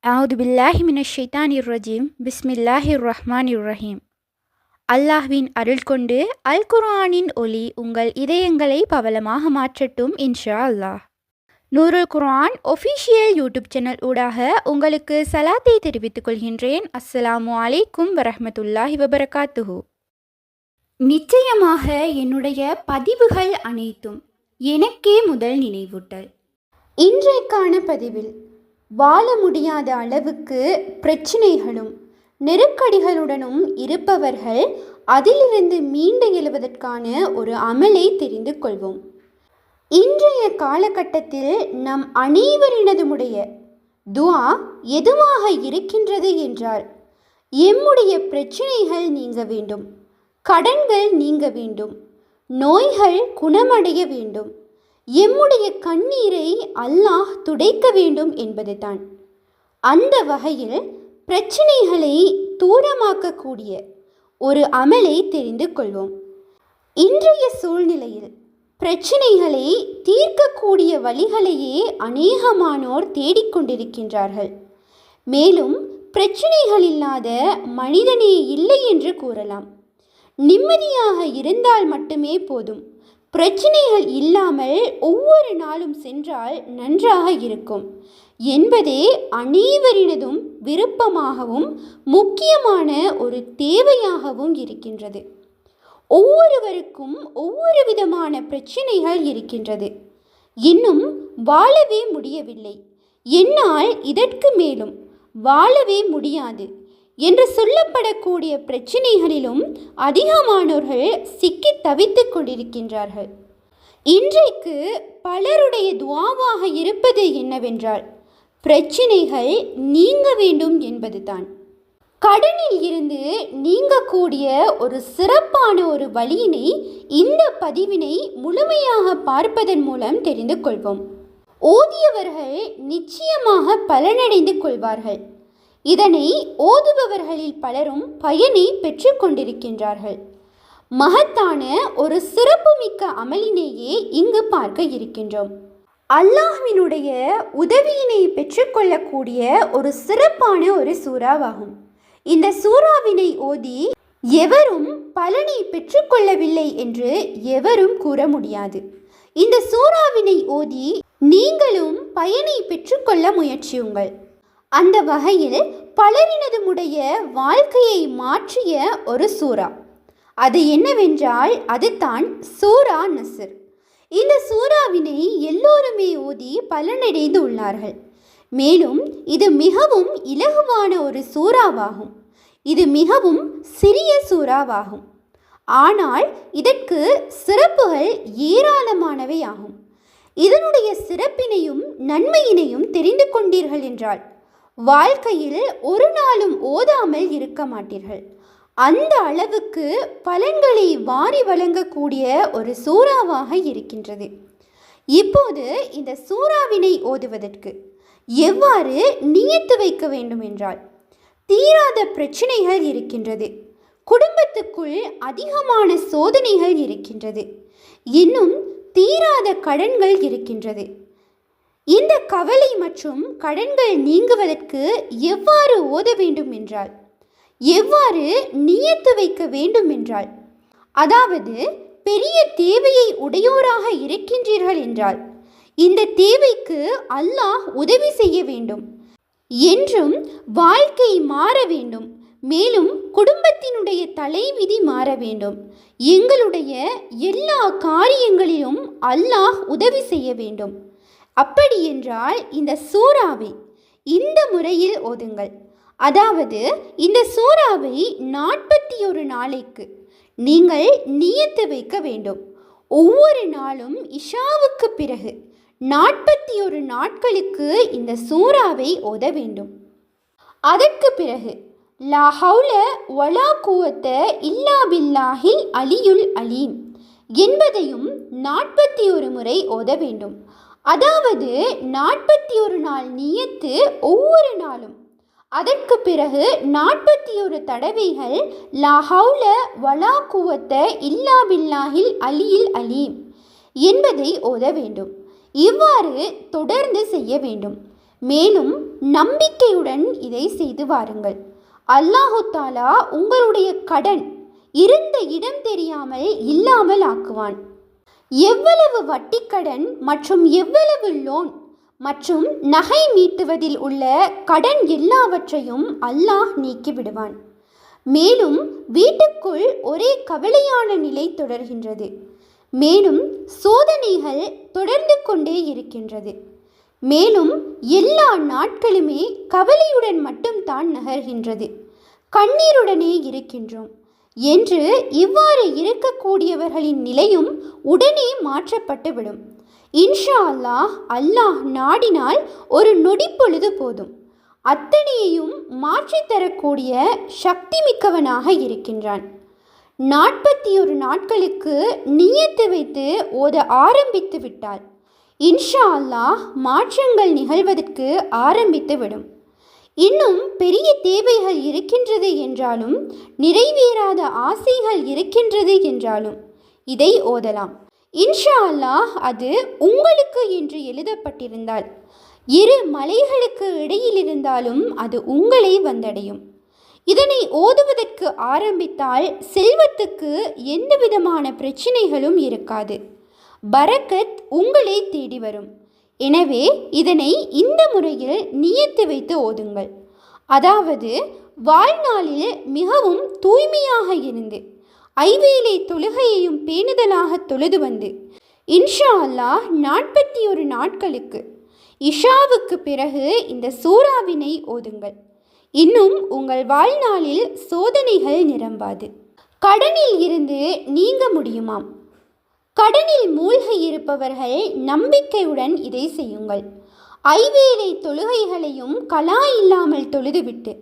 அவுது பில்லாஹி மினஷ் ஷைத்தானிர் ரஜீம் பிஸ்மில்லாஹிர் ரஹ்மானிர் ரஹீம். அல்லாஹ்வின் அருள் கொண்டு அல் குர்ஆனின் ஒளி உங்கள் இதயங்களை பவளமாக மாற்றட்டும் இன்ஷா அல்லாஹ். நூருல் குர்ஆன் ஒஃபிஷியல் யூடியூப் சேனல் ஊடாக உங்களுக்கு சலாத்தை தெரிவித்துக் கொள்கின்றேன். அஸ்ஸலாமு அலைக்கும் வரஹ்மத்துல்லாஹி வபரகாத்துஹு. நிச்சயமாக என்னுடைய பதிவுகள் அனைத்தும் எனக்கே முதல் நினைவூட்டல். இன்றைக்கான பதிவில் வாழ முடியாத அளவுக்கு பிரச்சனைகளும் நெருக்கடிகளுடனும் இருப்பவர்கள் அதிலிருந்து மீண்டு எழுவதற்கான ஒரு அமலை தெரிந்து கொள்வோம். இன்றைய காலகட்டத்தில் நம் அனைவரினதுமுடைய துஆ எதுவாக இருக்கின்றது என்றால், எம்முடைய பிரச்சனைகள் நீங்க வேண்டும், கடன்கள் நீங்க வேண்டும், நோய்கள் குணமடைய வேண்டும், எம்முடைய கண்ணீரை அல்லாஹ் துடைக்க வேண்டும் என்பதுதான். அந்த வகையில் பிரச்சனைகளை தூரமாக்கக்கூடிய ஒரு அமலை தெரிந்து கொள்வோம். இன்றைய சூழ்நிலையில் பிரச்சனைகளை தீர்க்கக்கூடிய வழிகளையே அநேகமானோர் தேடிக்கொண்டிருக்கின்றார்கள். மேலும் பிரச்சனைகள் இல்லாத மனிதனே இல்லை என்று கூறலாம். நிம்மதியாக இருந்தால் மட்டுமே போதும், பிரச்சனைகள் இல்லாமல் ஒவ்வொரு நாளும் சென்றால் நன்றாக இருக்கும் என்பதே அனைவரினதும் விருப்பமாகவும் முக்கியமான ஒரு தேவையாகவும் இருக்கின்றது. ஒவ்வொருவருக்கும் ஒவ்வொரு விதமான பிரச்சனைகள் இருக்கின்றது. இன்னும் வாழவே முடியவில்லை, என்னால் இதற்கு மேலும் வாழவே முடியாது என்று சொல்லப்படக்கூடிய பிரச்சனைகளிலும் அதிகமானோர்கள் சிக்கி தவித்துக் கொண்டிருக்கின்றார்கள். இன்றைக்கு பலருடைய துஆவாக இருப்பது என்னவென்றால், பிரச்சனைகள் நீங்க வேண்டும் என்பதுதான். கடனில் இருந்து நீங்கக்கூடிய ஒரு சிறப்பான ஒரு வழியினை இந்த பதிவினை முழுமையாக பார்ப்பதன் மூலம் தெரிந்து கொள்வோம். ஓதியவர்கள் நிச்சயமாக பலனடைந்து கொள்வார்கள். இதனை ஓதுபவர்களில் பலரும் பயனை பெற்று கொண்டிருக்கின்றார்கள். மகத்தான ஒரு சிறப்புமிக்க அமலினையே இங்கு பார்க்க இருக்கின்றோம். அல்லாஹ்வினுடைய உதவியினை பெற்றுக்கொள்ளக்கூடிய ஒரு சிறப்பான ஒரு சூறாவாகும். இந்த சூறாவினை ஓதி எவரும் பலனை பெற்றுக்கொள்ளவில்லை என்று எவரும் கூற முடியாது. இந்த சூறாவினை ஓதி நீங்களும் பயனை பெற்றுக்கொள்ள முயற்சியுங்கள். அந்த வகையில் பலரினதுமுடைய வாழ்க்கையை மாற்றிய ஒரு சூறா அது என்னவென்றால், அதுதான் சூரா நஸ்ர். இந்த சூறாவினை எல்லோருமே ஓதி பலனடைந்து உள்ளார்கள். மேலும் இது மிகவும் இலகுவான ஒரு சூறாவாகும். இது மிகவும் சிறிய சூறாவாகும். ஆனால் இதற்கு சிறப்புகள் ஏராளமானவை ஆகும். இதனுடைய சிறப்பினையும் நன்மையினையும் தெரிந்து கொண்டீர்கள் என்றால் வாழ்க்கையில் ஒரு நாளும் ஓதாமல் இருக்க மாட்டீர்கள். அந்த அளவுக்கு பலன்களை வாரி வழங்கக்கூடிய ஒரு சூறாவாக இருக்கின்றது. இப்போது இந்த சூறாவினை ஓதுவதற்கு எவ்வாறு நியத்து வைக்க வேண்டும் என்றால், தீராத பிரச்சனைகள் இருக்கின்றது, குடும்பத்துக்குள் அதிகமான சோதனைகள் இருக்கின்றது, இன்னும் தீராத கடன்கள் இருக்கின்றது. இந்த கவலை மற்றும் கடன்கள் நீங்குவதற்கு எவ்வாறு ஓத வேண்டும் என்றால், எவ்வாறு நியத்து வைக்க வேண்டும் என்றால், அதாவது பெரிய தேவையை உடையோராக இருக்கின்றீர்கள் என்றால் இந்த தேவைக்கு அல்லாஹ் உதவி செய்ய வேண்டும் என்றும், வாழ்க்கை மாற வேண்டும், மேலும் குடும்பத்தினுடைய தலைவிதி மாற வேண்டும், எங்களுடைய எல்லா காரியங்களிலும் அல்லாஹ் உதவி செய்ய வேண்டும். அப்படி என்றால் இந்த சூறாவை இந்த முறையில் ஓதுங்கள். அதாவது இந்த சூறாவை 41 நாளைக்கு நீங்கள் நியத்து வைக்க வேண்டும். ஒவ்வொரு நாளும் இஷாவுக்கு பிறகு 41 நாட்களுக்கு இந்த சூறாவை ஓத வேண்டும். அதற்கு பிறகு லா ஹவுல வலா குவத்த இல்லா பில்லாஹில் அலியுல் அலீம் என்பதையும் 41 முறை ஓத வேண்டும். அதாவது 41 நாள் நியத்து ஒவ்வொரு நாளும். அதற்கு பிறகு 41 தடவைகள் லா ஹவுல வலா குவத்த இல்லா பில்லாஹில் அலியில் அலீம் என்பதை ஓத வேண்டும். இவ்வாறு தொடர்ந்து செய்ய வேண்டும். மேலும் நம்பிக்கையுடன் இதை செய்து வாருங்கள். அல்லாஹு தாலா உங்களுடைய கடன் இருந்த இடம் தெரியாமல் இல்லாமல் ஆக்குவான். எவ்வளவு வட்டிக்கடன் மற்றும் எவ்வளவு லோன் மற்றும் நகை மீட்டுவதில் உள்ள கடன் எல்லாவற்றையும் அல்லாஹ் நீக்கிவிடுவான். மேலும் வீட்டுக்குள் ஒரே கவலையான நிலை தொடர்கின்றது. மேலும் சோதனைகள் தொடர்ந்து கொண்டே இருக்கின்றது. மேலும் எல்லா நாட்களுமே கவலையுடன் மட்டும்தான் நகர்கின்றது. கண்ணீருடனே இருக்கின்றோம் என்று இவ்வாறு இருக்கக்கூடியவர்களின் நிலையும் உடனே மாற்றப்பட்டுவிடும். இன்ஷா அல்லாஹ், அல்லாஹ் நாடினால் ஒரு நொடி பொழுது போதும். அத்தனையையும் மாற்றித்தரக்கூடிய சக்தி மிக்கவனாக இருக்கின்றான். 41 நாட்களுக்கு நியத்து வைத்து ஓத ஆரம்பித்து விட்டால் இன்ஷா அல்லாஹ் மாற்றங்கள் நிகழ்வதற்கு ஆரம்பித்து விடும். இன்னும் பெரிய தேவைகள் இருக்கின்றது என்றாலும், நிறைவேறாத ஆசைகள் இருக்கின்றது என்றாலும் இதை ஓதலாம். இன்ஷா அல்லாஹ் அது உங்களுக்கு என்று எழுதப்பட்டிருந்தால், இரு மலைகளுக்கு இடையில் இருந்தாலும் அது உங்களை வந்தடையும். இதனை ஓதுவதற்கு ஆரம்பித்தால் செல்வத்துக்கு எந்த விதமான பிரச்சனைகளும் இருக்காது. பரக்கத் உங்களை தேடி வரும். எனவே இதனை இந்த முறையில் நியத்து வைத்து ஓதுங்கள். அதாவது வாழ்நாளில் மிகவும் தூய்மையாக இருந்து ஐவேளை தொழுகையையும் பேணுதலாக தொழுது வந்து இன்ஷா அல்லாஹ் 41 நாட்களுக்கு இஷாவுக்கு பிறகு இந்த சூறாவினை ஓதுங்கள். இன்னும் உங்கள் வாழ்நாளில் சோதனைகள் நிரம்பாது. கடனில் இருந்து நீங்க முடியுமாம். கடனில் மூழ்கி இருப்பவர்கள் நம்பிக்கையுடன் இதை செய்யுங்கள். ஐவேளை தொழுகைகளையும் கலா இல்லாமல் தொழுதுவிட்டு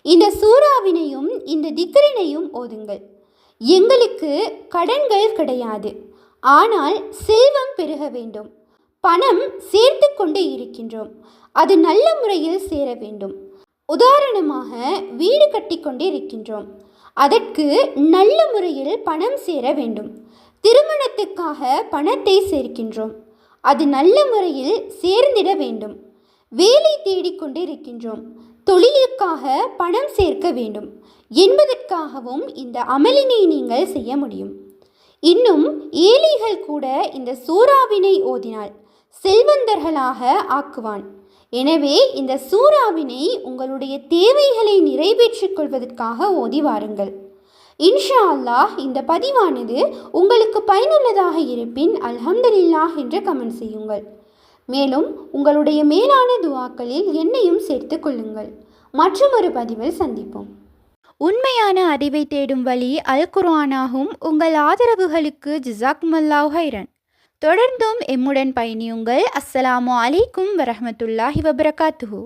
இந்த சூறாவினையும் இந்த திக்ரினையும் ஓதுங்கள். எங்களுக்கு கடன்கள் கிடையாது, ஆனால் செல்வம் பெருக வேண்டும். பணம் சேர்த்து கொண்டே இருக்கின்றோம், அது நல்ல முறையில் சேர வேண்டும். உதாரணமாக வீடு கட்டி கொண்டே இருக்கின்றோம், அதற்கு நல்ல முறையில் பணம் சேர வேண்டும். திருமணத்துக்காக பணத்தை சேர்க்கின்றோம், அது நல்ல முறையில் சேர்ந்திட வேண்டும். வேலை தேடிக்கொண்டே இருக்கின்றோம், தொழிலுக்காக பணம் சேர்க்க வேண்டும் என்பதற்காகவும் இந்த அமலினை நீங்கள் செய்ய முடியும். இன்னும் ஏழைகள் கூட இந்த சூறாவினை ஓதினால் செல்வந்தர்களாக ஆக்குவான். எனவே இந்த சூறாவினை உங்களுடைய தேவைகளை நிறைவேற்றிக் கொள்வதற்காக ஓதி வாருங்கள். இன்ஷா அல்லாஹ் இந்த பதிவானது உங்களுக்கு பயனுள்ளதாக இருப்பின் அல்ஹம்துலில்லாஹ் என்று கமெண்ட் செய்யுங்கள். மேலும் உங்களுடைய மேலான துஆக்களில் என்னையும் சேர்த்து கொள்ளுங்கள். மற்றொரு பதிவில் சந்திப்போம். உண்மையான அறிவை தேடும் வழி அல் குர்ஆனாகும். உங்கள் ஆதரவுகளுக்கு ஜஸாக்குமுல்லாஹ் ஹைரன். தொடர்ந்தும் எம்முடன் பயணியுங்கள். அஸ்ஸலாமு அலைக்கும் வரஹ்மத்துல்லாஹி வபரகாத்துஹு.